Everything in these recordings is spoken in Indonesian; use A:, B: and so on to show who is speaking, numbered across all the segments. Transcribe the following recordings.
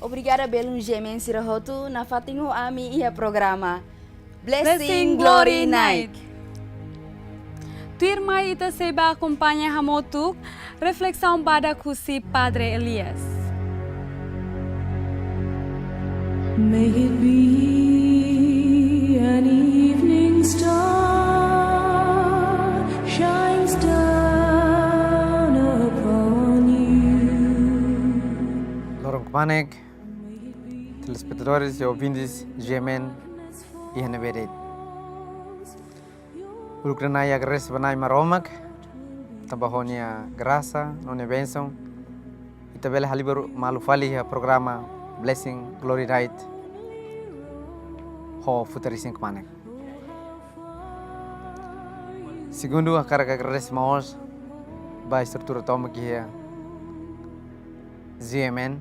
A: Obrigada pelo gemen sirahotu na fatinho ami ia programa.
B: Blessing Glory Night. Tua irmã ita seba acompanha Hamotuk, reflexão pada kusi Padre Elias.
C: May it be an evening star shines down upon you.
D: Lorong Panek, telespectadores e ouvintes Gemen e Haneberet. Ucrânia agradece banai maromak, tabahonia graça, none benção, e também halibaru malu fali a programa Blessing Glory Night, ho futurising Panek. Segundo a carga agradece maos, ba estrutura toma que é GMN,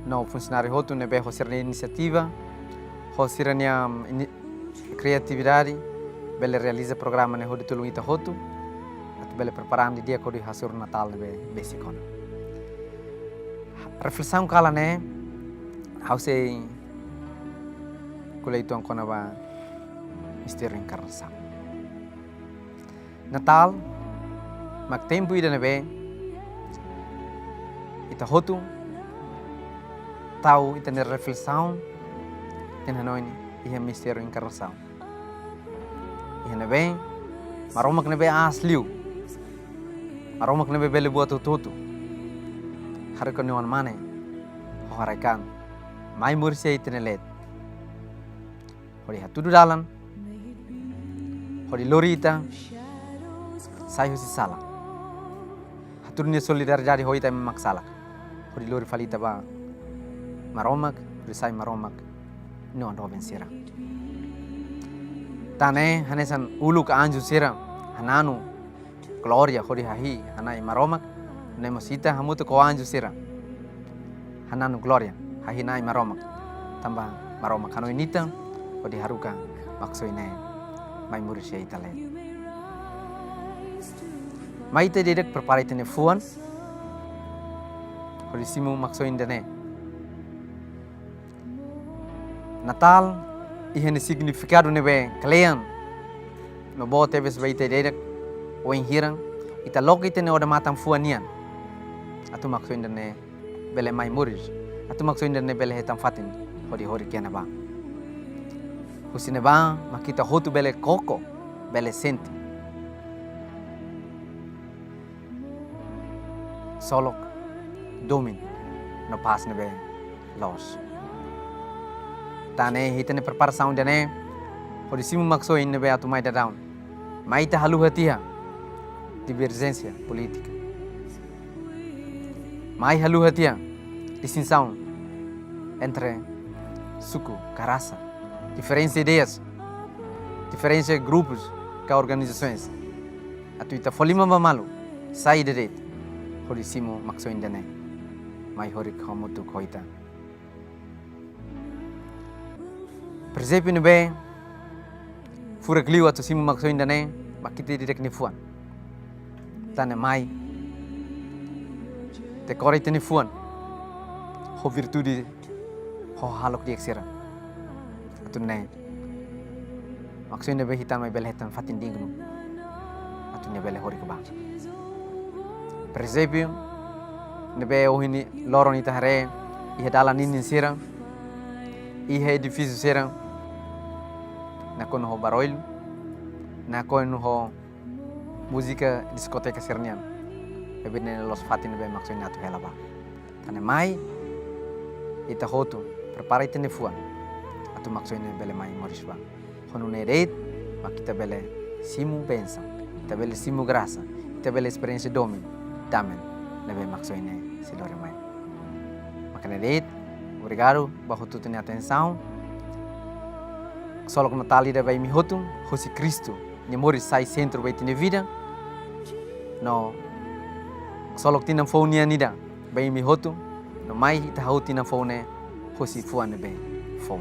D: no funcionário hotu nebe hosirna iniciativa, hosirna criatividade, bele realiza programa ne hotu tulung ita hotu, at bele preparando dia kodi hasur Natal nebe besikona. Reflexão kala ne, hause kulai tuang kona ba misteri encarnação. Natal, mag tempo ida nebe, ita hotu, tahu ita ne reflexão, ten hanoini ia misteri encarnação. Ia nebe, maromak nebe asliu, maromak nebe bele buat tutu. Hari konyuan mane, hoharakan, mai mursia ita ne let. Hori hatudu dalan, hori lorita, saya husi salah. Haturnya solidar jadi hoi tai memak salah. Hori lori falita ba maromak, hori sai maromak, no ando bensira. Tane hanesan ulu ka anju sira, hananu gloria hori hahi, hanai maromak, nemosita hamutu ko anju sira. Hananu gloria, hahi nai maromak, tambah maromak hano inita, hori haruka maksoine mai murisya itale. Mai te dedek preparai tene fuan, hori simu maksoin dene. Natal, ihe significado nebe kalian, no bo tebes bai te dedek, oin hirang, ita loki tene oda matang fuanian. Atu maksoin dene bele mai muris, atu maksoin dene bele hetam fatin, hori kiana ba. Husine ba, makita hotu bele koko, bele senti. Solok, domin, no pas nebe los. Tane hitane preparação dene, hori simu maksoin nebe atu mai down. Mai ta halu hatia, divergência política. Mai halu hatia, distinção entre suku, raça, diferentes ideias, diferentes grupos, que organizações. Atu ita folima malu, sai direito. Hori simu maksoin dene, mai hori kamutu koita. Persepi nebe, furak liu atu simu maksoin dene, makiti direk nifuan. Tane mai, te korite nifuan, ho virtude, ho halok di eksira. Atu ne, maksoin nebe hitan mai belehetan fatin dingnu, atu ne bele hori kebang. Presepio, nebe ohini loron ita hare, ihe dalan inin sirang, ihe edifício sirang, na kono ho baroil, na kono ho música discoteca sirnian, bebe nene los fatin nebe maksoin natu helaba. Tane mai, ita hotu, prepara ita nefuan, atu maksoin bele mai morisba. Honu nereit, makita bele simu bensang, ita bele simu grasa, ita bele experiência domin. Damen, nebe maksoine silore mai. Makanya deit, obrigado, bajo tu tenia atenção. Solo que Natal ida vai mi hotum, hosi Cristo, ni mori sai centro vai tine vida. No, solo que tinam founia nida, vai mi hotum, no mai ita hau tinam foune, hosi fuan nebe fou.